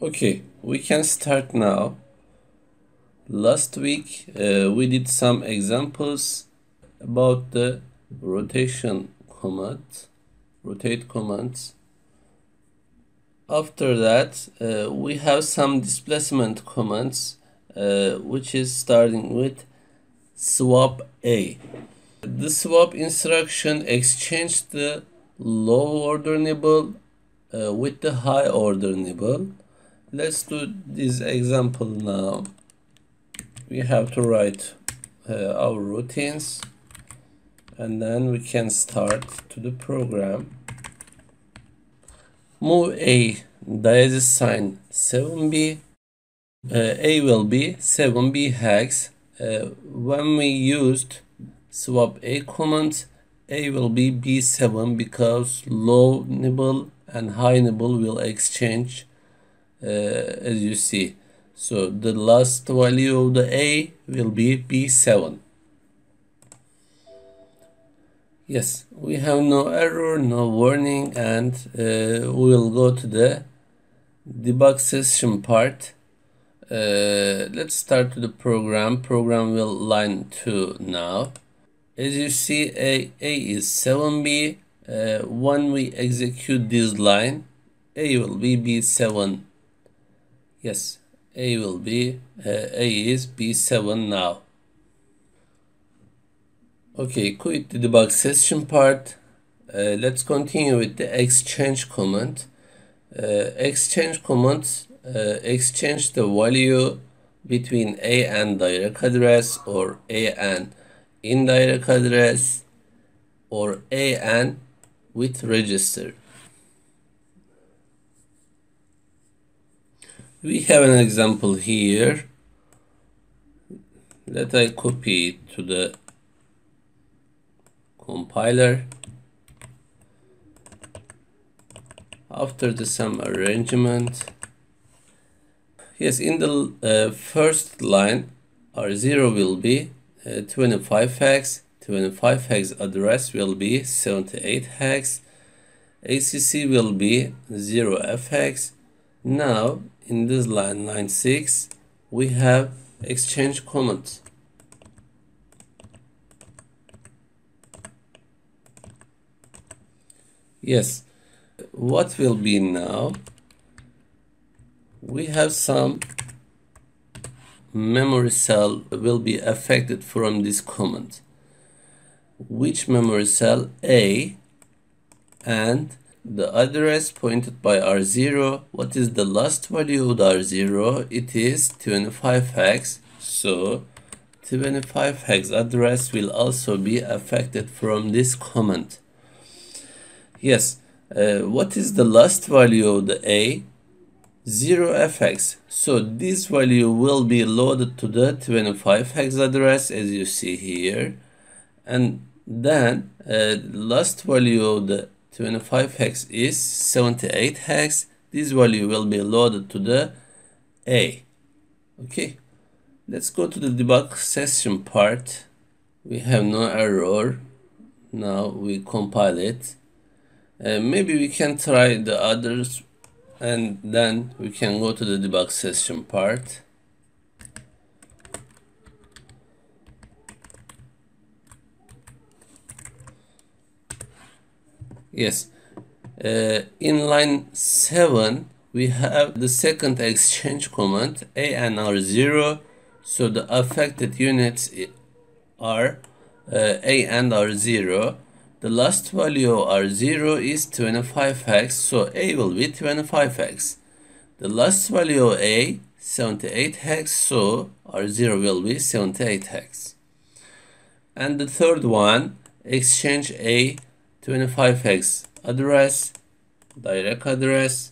Okay, we can start now. Last week we did some examples about the rotation command, rotate commands. After that we have some displacement commands which is starting with swap A. The swap instruction exchanged the low order nibble with the high order nibble. Let's do this example now. We have to write our routines, and then we can start to the program. Move A diasis sign 7B. A will be 7B hex. When we used swap A command, A will be B7 because low nibble and high nibble will exchange as you see. So the last value of the A will be B7. Yes, we have no error, no warning, and we will go to the debug session part. Let's start to the program. Program will line 2 now. As you see, A is 7B. When we execute this line, A will be B7. Yes, A will be, A is B7 now. Okay, quit the debug session part. Let's continue with the exchange command. Exchange command exchange the value between A and direct address, or A and indirect address, or A and with register. We have an example here. Let I copy it to the compiler. After the some arrangement, yes, in the first line, R0 will be 25 hex. 25 hex address will be 78 hex. ACC will be 0F hex. Now in this line 6, we have exchange command. Yes, what will be now? We have some memory cell will be affected from this command. Which memory cell? A, and the address pointed by R0. What is the last value of the R0? It is 25 hex. So 25 hex address will also be affected from this command. Yes, what is the last value of the A? 0F hex. So this value will be loaded to the 25 hex address as you see here. And then last value of the 25 hex is 78 hex. This value will be loaded to the A. Okay, let's go to the debug session part. We have no error. Now we compile it. Maybe we can try the others, and then we can go to the debug session part. Yes, in line 7 we have the second exchange command, A and R0. So the affected units are A and R0. The last value of R0 is 25 hex, so A will be 25 hex. The last value of A, 78 hex, so R0 will be 78 hex. And the third one, exchange A 25 hex address, direct address.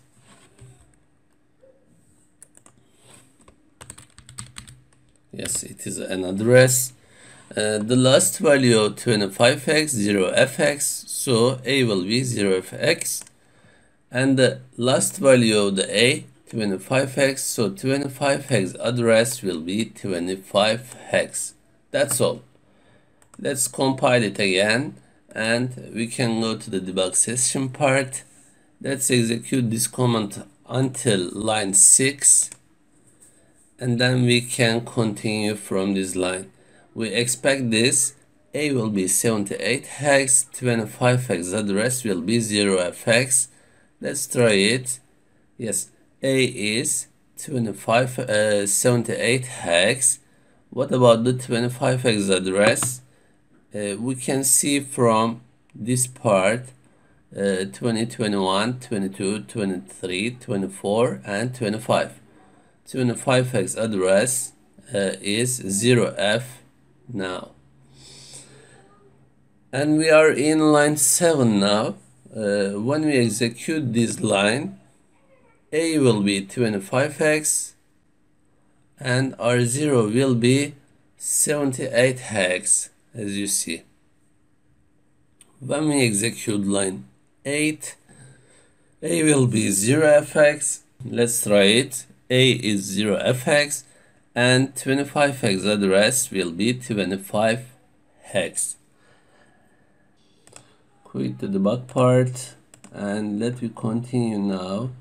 Yes, it is an address. The last value of 25 hex, 0F hex, so A will be 0F hex. And the last value of the A, 25 hex, so 25 hex address will be 25 hex. That's all. Let's compile it again, and we can go to the debug session part. Let's execute this command until line 6, and then we can continue from this line. We expect this A will be 78 hex, 25 hex, the rest will be 0 hex. Let's try it. Yes, A is 78 hex. What about the 25 hex address? We can see from this part 20, 21, 22, 23, 24, and 25. 25 hex address is 0F now. And we are in line 7 now. When we execute this line, A will be 25 hex and R0 will be 78 hex, as you see. When we execute line 8, A will be 0fx. Let's try it. A is 0fx and 25 hex address will be 25 hex. Quit the debug part and let me continue now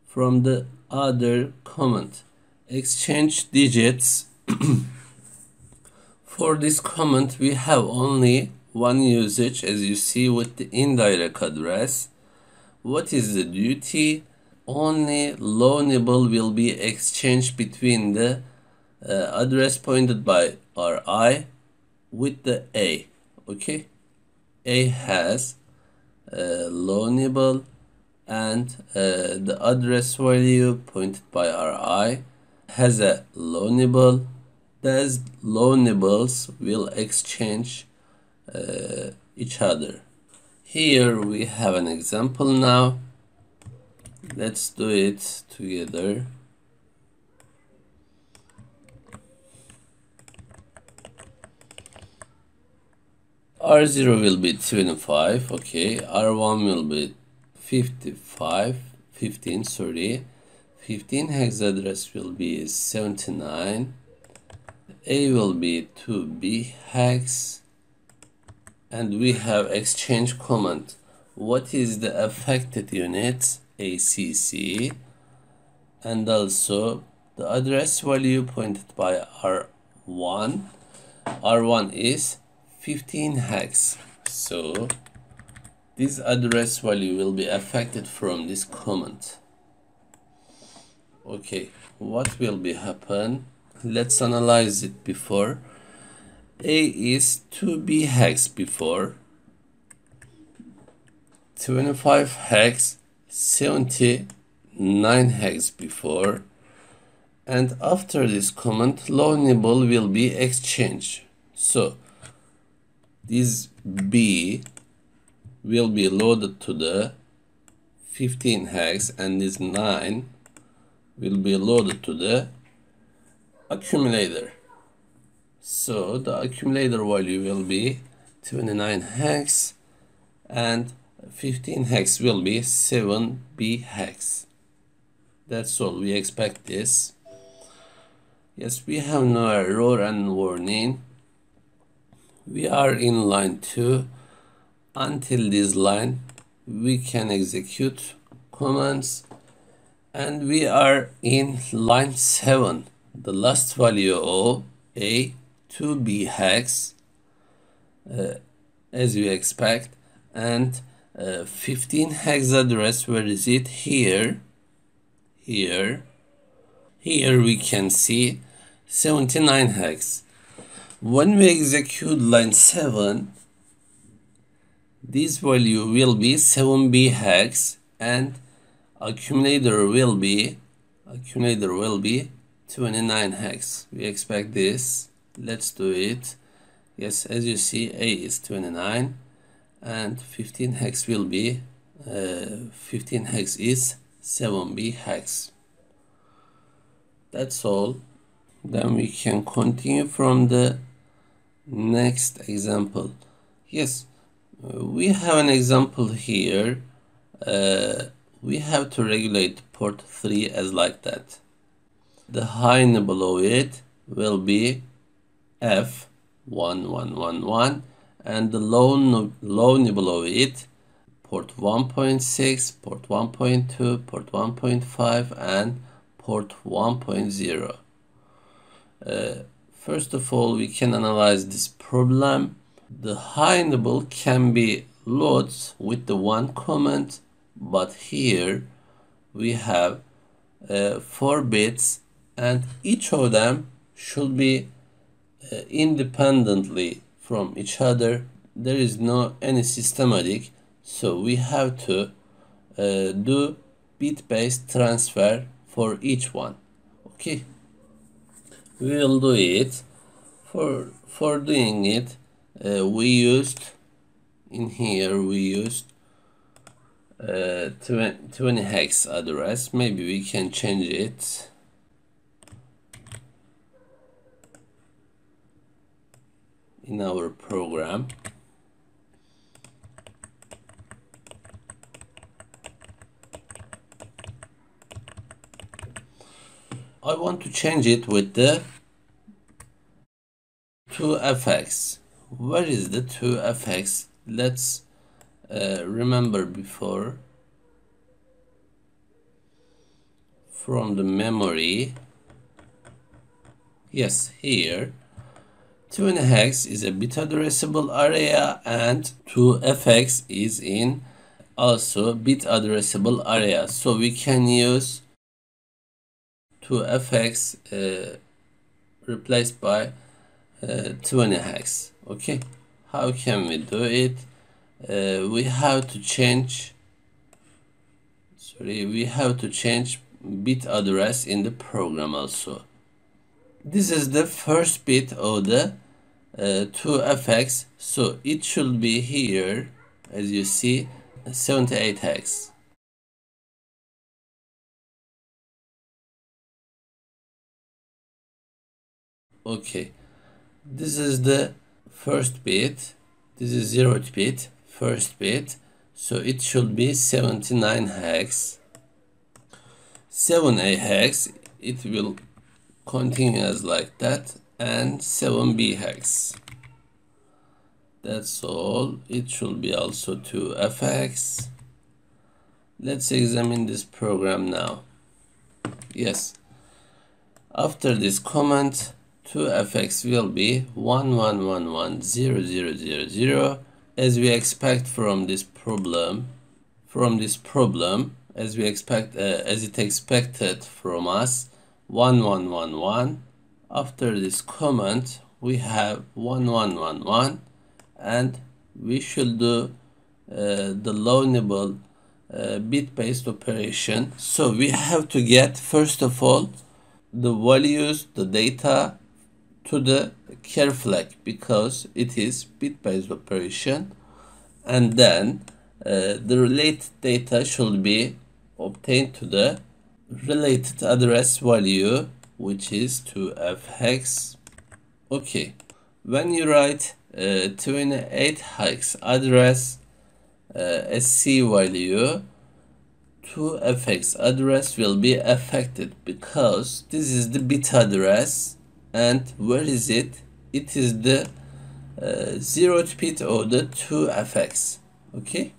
from the other comment. Exchange digits. For this comment we have only one usage, as you see, with the indirect address. What is the duty? Only low nibble will be exchanged between the address pointed by Ri with the A. Okay, A has low nibble and the address value pointed by Ri has a low nibble. Those low nibbles will exchange each other. Here we have an example now. Let's do it together. R0 will be 25, okay. R1 will be 15, sorry. 15 hex address will be 79. A will be 2B hex. And we have exchange command. What is the affected unit? ACC. And also the address value pointed by R1. R1 is 15 hex. So this address value will be affected from this command. Okay, what will be happen? Let's analyze it before. A is 2B hex before, 25 hex, 79 hex before, and after this command low nibble will be exchanged. So this B will be loaded to the 15 hex and this 9 will be loaded to the accumulator. So the accumulator value will be 29 hex and 15 hex will be 7B hex. That's all. We expect this. Yes, we have no error and warning. We are in line 2. Until this line we can execute commands, and we are in line 7. The last value of A 2B hex as we expect, and 15 hex address. Where is it? Here we can see 79 hex. When we execute line 7, this value will be 7B hex and accumulator will be 29 hex. We expect this. Let's do it. Yes, as you see, A is 29 and 15 hex will be 15 hex is 7B hex. That's all. Then we can continue from the next example. Yes, we have an example here. We have to regulate port 3 as like that. The high nibble of it will be F1111 and the low nibble of it port 1.6, port 1.2, port 1.5, and port 1.0. First of all, we can analyze this problem. The high enable can be loaded with the one comment, but here we have 4 bits, and each of them should be independently from each other. There is no any systematic, so we have to do bit-based transfer for each one. Okay, we will do it. For doing it, we used in here 20 hex address. Maybe we can change it. In our program. I want to change it with the 2fx. Where is the 2fx? Let's remember before from the memory. Yes, here 20 hex is a bit addressable area and 2fx is in also bit addressable area, so we can use 2fx replaced by 20 hex. Okay, how can we do it? We have to change bit address in the program also. This is the first bit of the 2fx, so it should be here, as you see, 78 hex. Okay, this is the first bit, this is 0th bit, first bit, so it should be 79 hex. 7a hex, it will continue as like that, and 7b hex. That's all. It should be also 2fx. Let's examine this program now. Yes, after this comment, 2fx will be 11110000, as we expect from this problem. As it expected from us, 1111. After this comment, we have 1111, and we should do the low-level bit-based operation. So we have to get, first of all, the values, the data to the char flag, because it is bit-based operation, and then the related data should be obtained to the related address value, which is 2f hex. Okay, when you write 28 hex address SC value, 2fx address will be affected, because this is the bit address, and where is it? It is the 0th bit of the 2fx. Okay,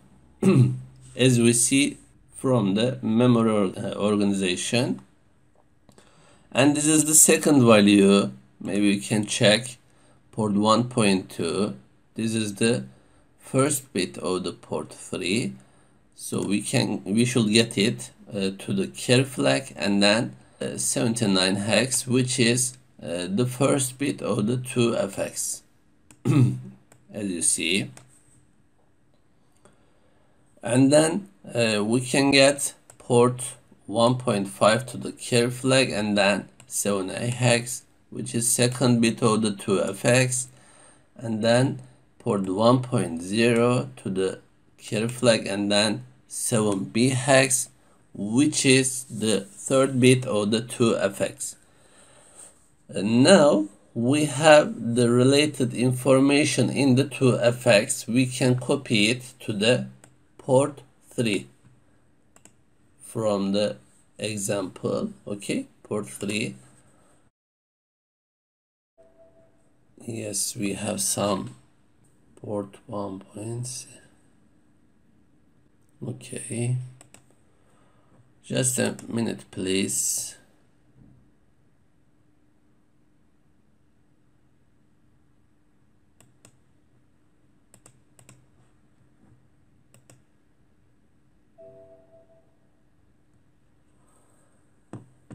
as we see from the memory organization. And this is the second value. Maybe we can check port 1.2. This is the first bit of the port 3, so we should get it to the char flag, and then 79 hex, which is the first bit of the 2fx. As you see, and then we can get port 1.5 to the char flag, and then 7a hex, which is second bit of the 2fx, and then port 1.0 to the char flag, and then 7b hex, which is the third bit of the 2fx. And now we have the related information in the 2fx. We can copy it to the port 3 from the example. Okay, port 3. Yes, we have some port 1.0. Okay, just a minute please.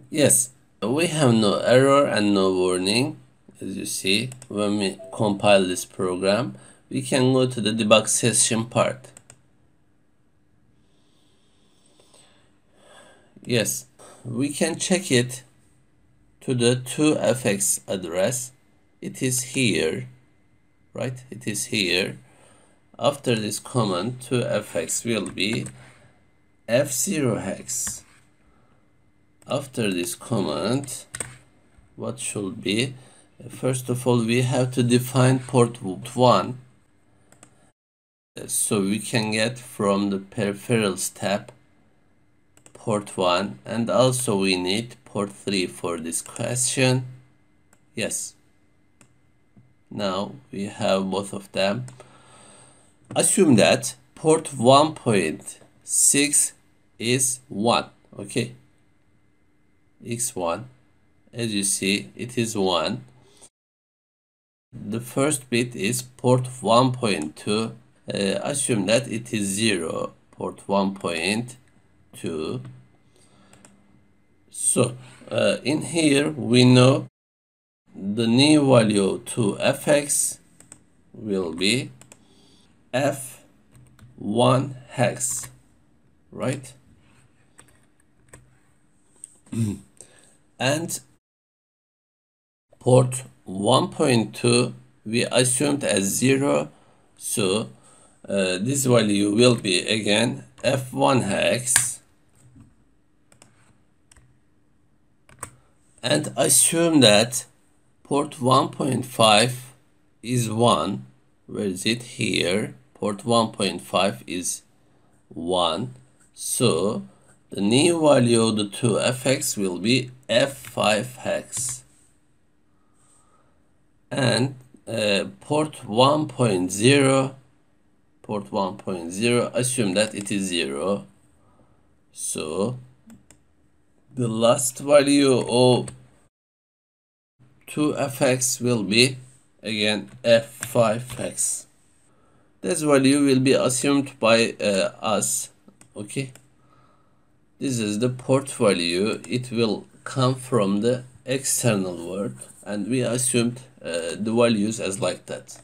Yes, we have no error and no warning. As you see, when we compile this program, we can go to the debug session part. Yes, we can check it to the 2fx address. It is here, right? It is here. After this command, 2fx will be f0 hex. After this command, what should be? First of all, we have to define port 1. So we can get from the peripherals tab port 1, and also we need port 3 for this question. Yes. Now we have both of them. Assume that port 1.6 is 1. Okay. X1. As you see, it is 1. The first bit is port 1.2. Assume that it is 0. Port 1.2. So in here we know the new value to fx will be f1 hex, right? And port 1.2 we assumed as 0, so this value will be again f1 hex, and assume that port 1.5 is 1. Where is it? Here. Port 1.5 is 1. So the new value of the 2fx will be f5 hex. And port 1.0, assume that it is 0. So the last value of 2fx will be again f5 hex. This value will be assumed by us. Okay, this is the port value. It will come from the external world, and we assumed the values as like that.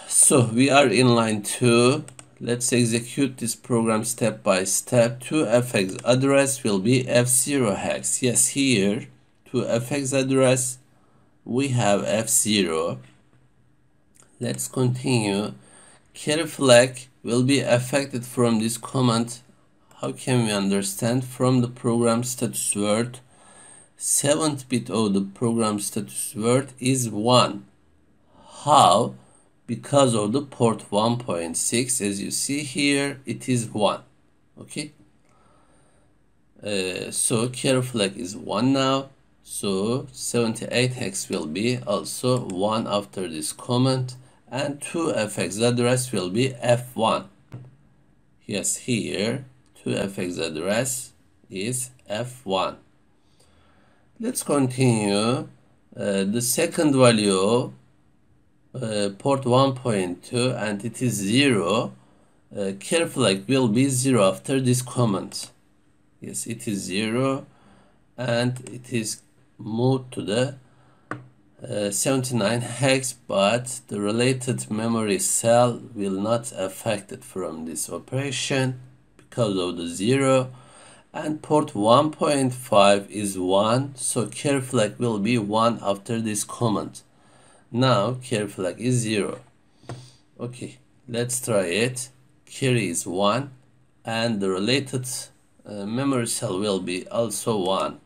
So we are in line 2. Let's execute this program step by step. 2fx address will be f0 hex. Yes, here to fx address we have f0. Let's continue. Carry flag will be affected from this command. How can we understand? From the program status word, 7th bit of the program status word is 1. How? Because of the port 1.6, as you see here, it is 1. Okay, so carry flag is 1 now, so 78 hex will be also 1 after this comment, and 2fx address will be f1. Yes, here 2fx address is f1. Let's continue. The second value port 1.2, and it is 0. Carry flag will be 0 after this comment. Yes, it is 0, and it is moved to the 79 hex, but the related memory cell will not affected from this operation because of the 0, and port 1.5 is 1, so carry flag will be 1 after this comment. Now carry flag is 0. Okay, let's try it. Carry is 1, and the related memory cell will be also 1.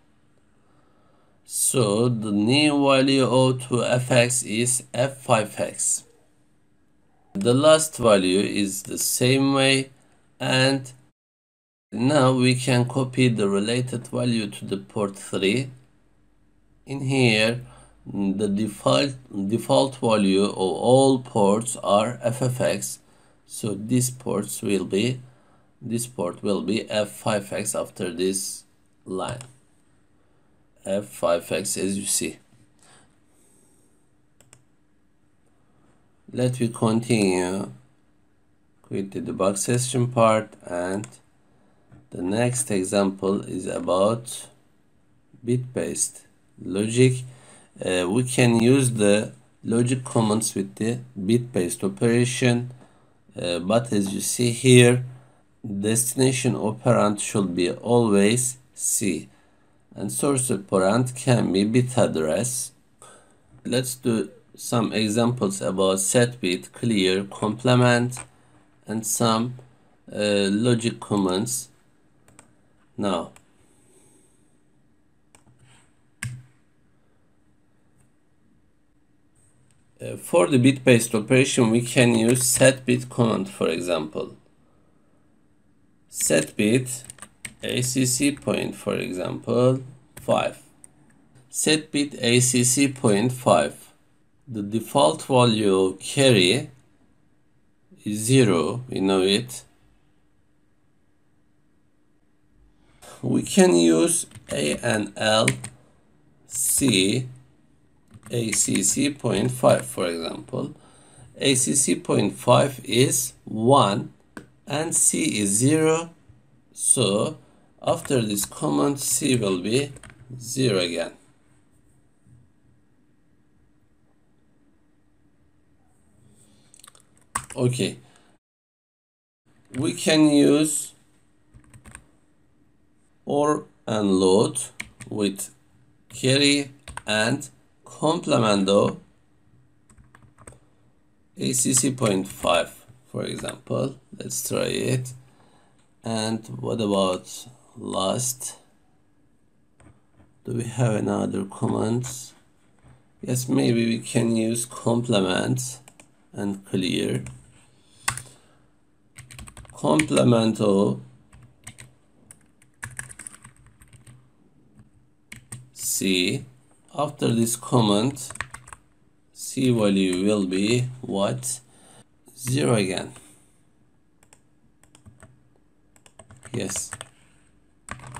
So the new value of 2fx is f5x. The last value is the same way, and now we can copy the related value to the port 3. In here, the default value of all ports are ffx, So this port will be F5x after this line. F5x, as you see. Let me continue with the debug session part, and the next example is about bit-based logic. We can use the logic commands with the bit-based operation, but as you see here, destination operand should be always C, and source operand can be bit address. Let's do some examples about set bit, clear, complement, and some logic commands. Now, for the bit-based operation, we can use set bit command, for example. Set bit ACC point, for example, 5. Set bit ACC point 5. The default value of carry is 0, we know it. We can use A and L C ACC point 5, for example. ACC point 5 is 1 and C is 0, so after this command C will be 0 again. Okay, we can use OR and load with carry and complement of ACC point 5, for example. Let's try it. And what about last? Do we have another commands? Yes, maybe we can use complement and clear. Complement of C. After this command, C value will be what? 0 again. Yes.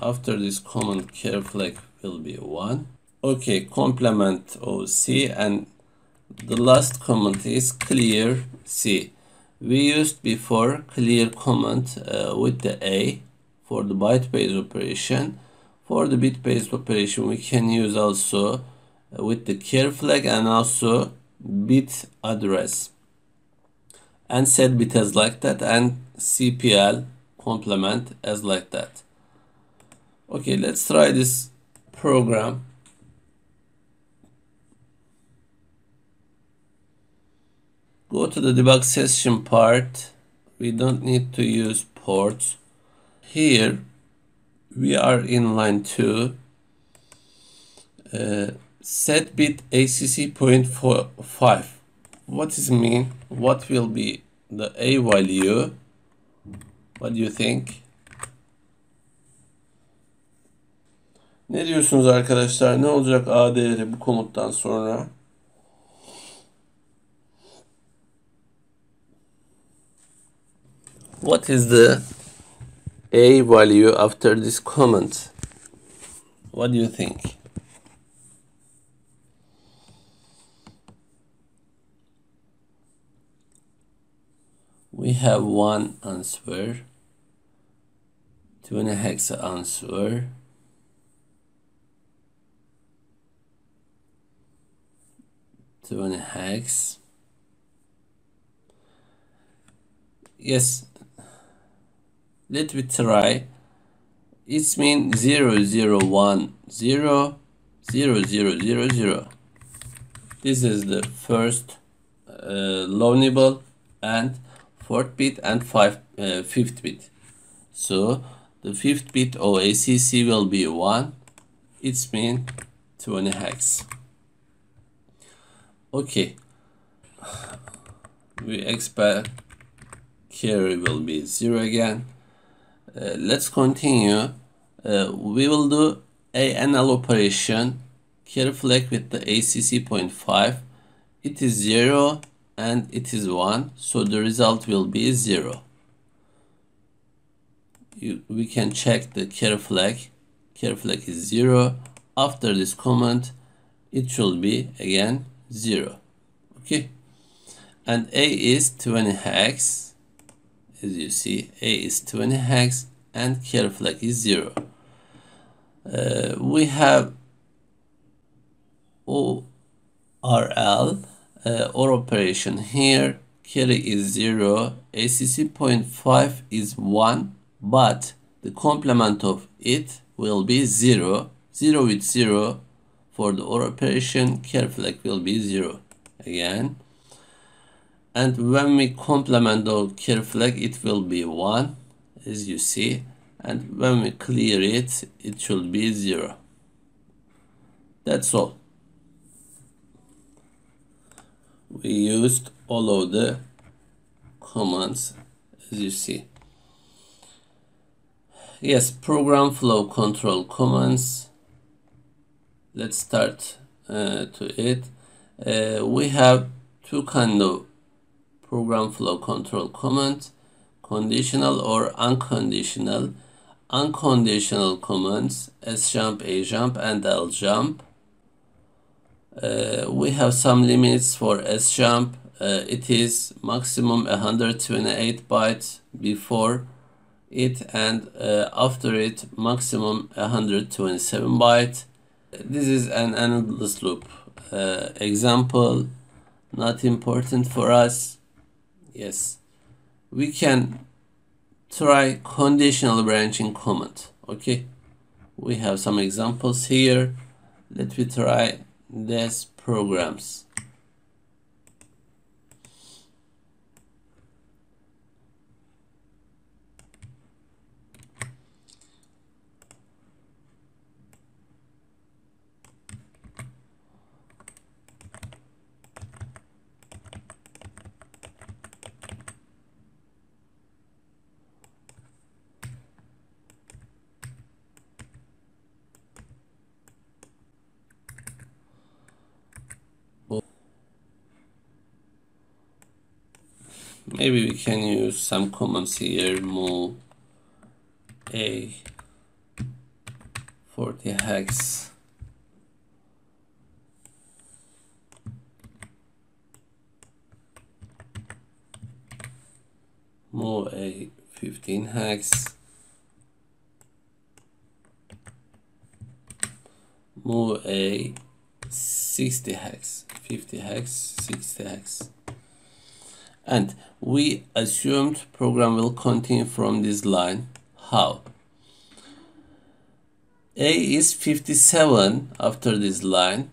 After this command, care flag will be 1. Okay, complement of C, and the last command is clear C. We used before clear command with the A for the byte-based operation. For the bit-based operation, we can use also with the care flag and also bit address. And set bit as like that, and CPL complement as like that. Okay, let's try this program. Go to the debug session part. We don't need to use ports. Here we are in line 2. Set bit ACC point 5. What does it mean? What will be the A value? What do you think? Ne diyorsunuz arkadaşlar? Ne olacak A değeri bu komuttan sonra? What is the A value after this comment? What do you think? We have one answer, 20 hex answer, hex. Yes, let me try. It means 0 0 1 0 0 0 0 0. This is the first low nibble and 4th bit and 5th bit. So the 5th bit of ACC will be 1. It means 20 hex. Okay, we expect carry will be 0 again. Let's continue. We will do ANL operation, carry flag with the ACC point 5. It is 0 and it is 1, so the result will be 0. We can check the care flag. Care flag is 0. After this comment, it should be again 0. Okay, and A is 20 hex. As you see, A is 20 hex and care flag is 0. We have ORL or operation here. Carry is 0, ACC 0.5 is 1, but the complement of it will be 0. 0 with 0 for the OR operation, care flag will be 0 again. And when we complement the care flag, it will be 1, as you see. And when we clear it, it should be 0. That's all. We used all of the commands, as you see. Yes, program flow control commands. Let's start to it. We have two kind of program flow control commands: conditional or unconditional. Unconditional commands: sjump, ajump, and ljump. We have some limits for sjump. It is maximum 128 bytes before it, and after it maximum 127 bytes. This is an endless loop example, not important for us. Yes, we can try conditional branching command. Okay, we have some examples here. Let me try these programs. Maybe we can use some commands here. Move A 40 hex, move A 15 hex, move A 60 hex, 50 hex, 60 hex. And we assumed program will continue from this line. How? A is 57 after this line.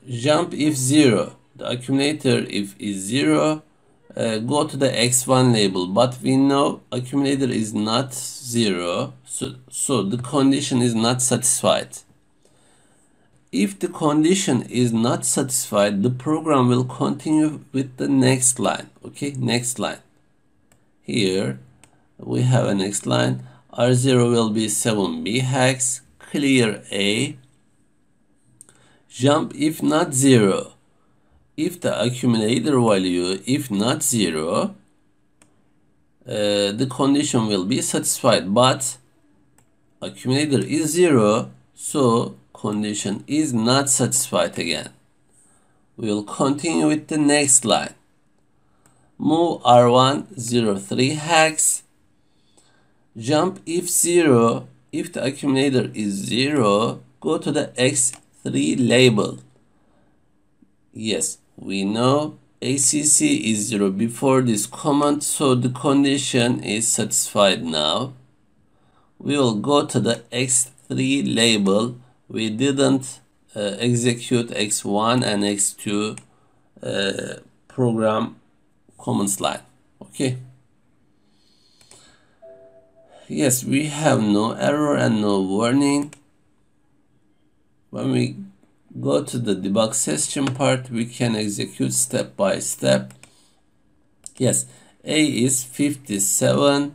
Jump if 0. The accumulator if is 0. Go to the x1 label, but we know accumulator is not 0, so the condition is not satisfied. If the condition is not satisfied, the program will continue with the next line. Okay, next line. Here we have a next line. R0 will be 7B hex, clear A, jump if not 0. If the accumulator value if not 0, the condition will be satisfied, but accumulator is 0, so condition is not satisfied again. We will continue with the next line. Move R1 03 hex, jump if 0. If the accumulator is 0, go to the x3 label. Yes, we know ACC is 0 before this command, so the condition is satisfied now. We will go to the x3 label. We didn't execute x1 and x2 program commands line. Okay. Yes, we have no error and no warning. When we go to the debug session part, we can execute step by step. Yes, A is 57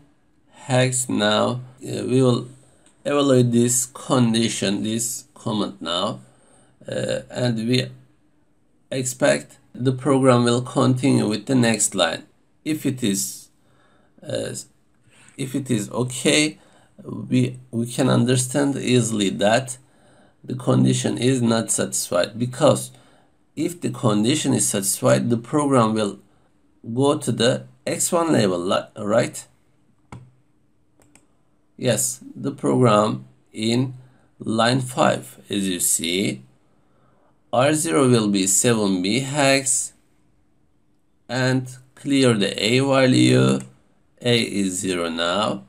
hex now. We will evaluate this condition, this command now, and we expect the program will continue with the next line. If it is okay, we can understand easily that the condition is not satisfied, because if the condition is satisfied, the program will go to the x1 level, right? Yes, the program in line 5, as you see, R0 will be 7B hex, and clear the A value. A is 0 now,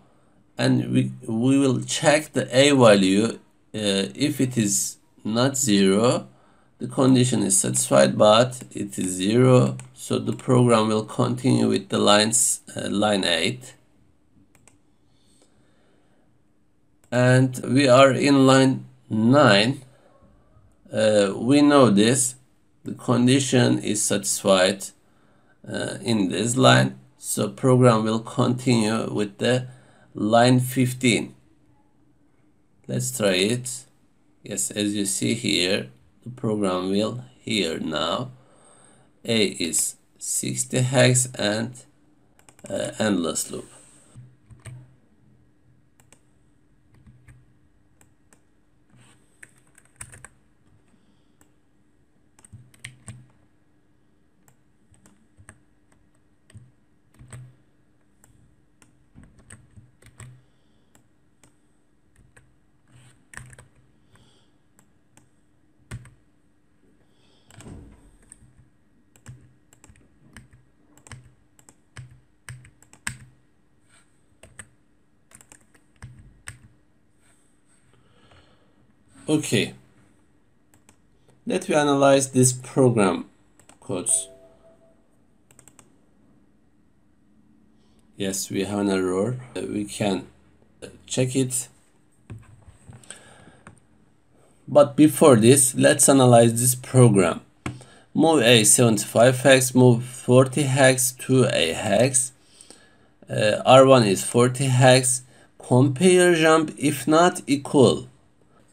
and we will check the A value. If it is not 0, the condition is satisfied, but it is 0, so the program will continue with the line 8. And we are in line 9. We know this, the condition is satisfied in this line, so program will continue with the line 15. Let's try it. Yes, as you see here, the program will here now. A is 60 hex and endless loop. Okay, let me analyze this program codes. Yes, we have an error. We can check it. But before this, let's analyze this program. Move A 75 hex, move 40 hex to A hex. R1 is 40 hex. Compare jump if not equal.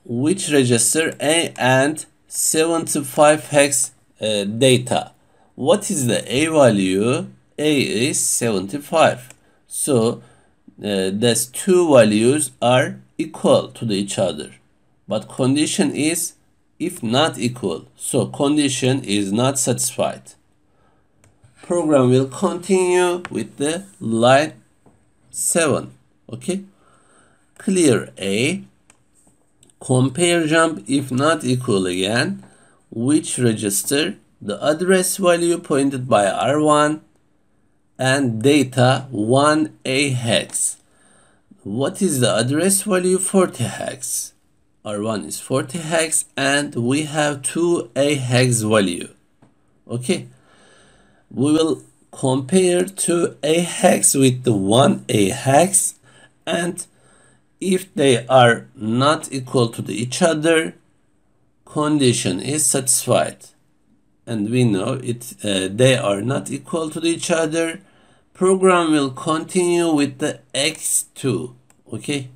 Which register A and 75 hex data? What is the A value? A is 75. So these two values are equal to each other. But condition is if not equal. So condition is not satisfied. Program will continue with the line 7. Okay. Clear A. Compare jump if not equal again. Which register? The address value pointed by R1 and data 1A hex. What is the address value? 40 hex. R1 is 40 hex and we have 2A hex value. Okay. We will compare 2A hex with the 1A hex, and if they are not equal to each other, condition is satisfied. And we know they are not equal to each other. Program will continue with the x2. Okay,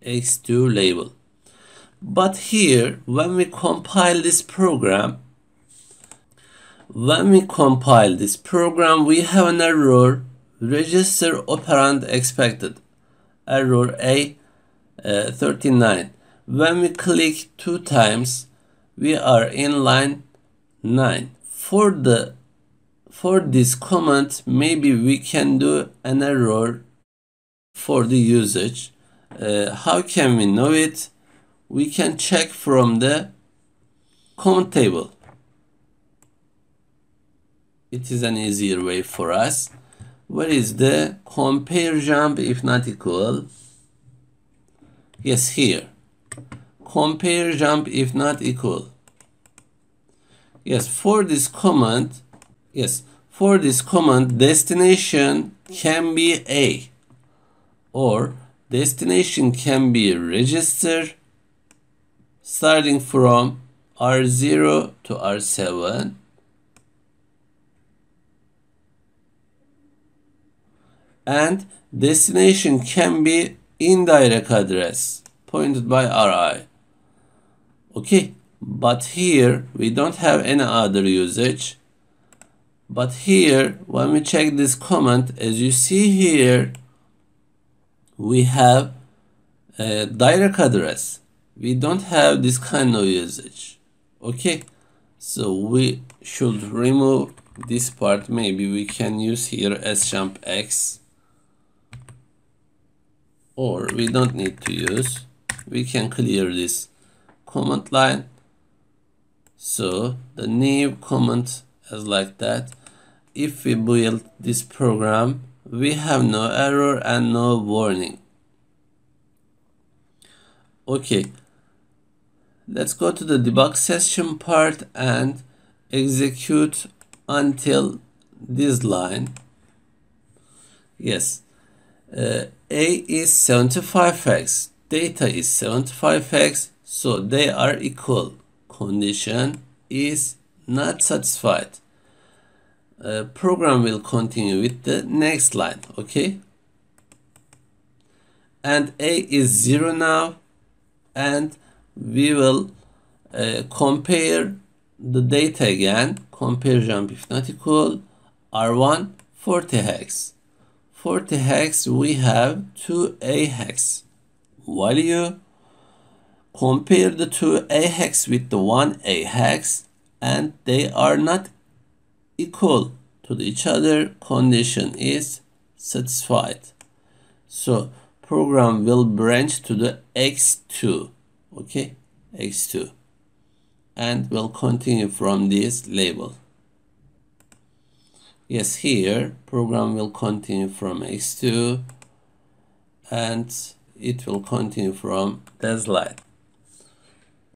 x2 label. But here, when we compile this program, we have an error. Register operand expected. Error A 39. When we click 2 times, we are in line 9. For this comment, maybe we can do an error for the usage. How can we know it? We can check from the comment table. It is an easier way for us. Where is the compare jump if not equal? Yes, here. Compare jump if not equal. Yes, for this command, destination can be A, or destination can be register starting from R0 to R7. And destination can be indirect address pointed by RI. Okay, but here we don't have any other usage. But here, when we check this comment, as you see here, we have a direct address. We don't have this kind of usage. Okay, so we should remove this part. Maybe we can use here sjump x, or we don't need to use. We can clear this command line. So the new comment is like that. If we build this program, we have no error and no warning. Okay, let's go to the debug session part and execute until this line. Yes, A is 75x, data is 75x, so they are equal. Condition is not satisfied. Program will continue with the next line. Okay, and A is 0 now, and we will compare the data again. Compare jump if not equal. R1 40 hex. 40 hex, we have 2A hex value. Compare the 2A hex with the 1A hex, and they are not equal to each other. Condition is satisfied. So program will branch to the x2. Okay, x2, and will continue from this label. Yes, here program will continue from x2, and it will continue from this line.